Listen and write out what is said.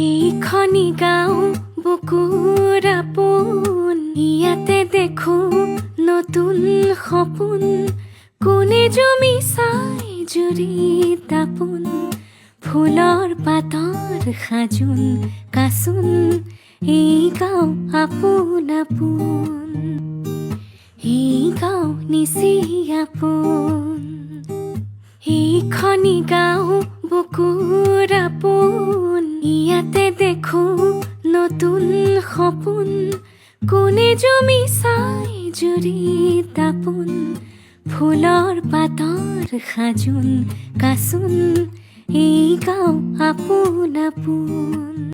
এইখনি গাঁও বুকুৰ আপোন, ইয়াতে দেখো নতুন সপোন। কোনে জমি চাই জুৰি তাপোন, ফুলৰ পাতৰ সাজোন কাচোন। এই গাঁও আপোন আপোন, এই গাঁও নিচি আপোন। এইখনি গাঁও বুকুৰ আপোন, ইয়াতে দেখো নতুন সপোন। কোনে জমি চাই জুৰি তাপোন, ফুলৰ পাতৰ সাজোন কাচোন। এই গাঁও আপোন আপোন।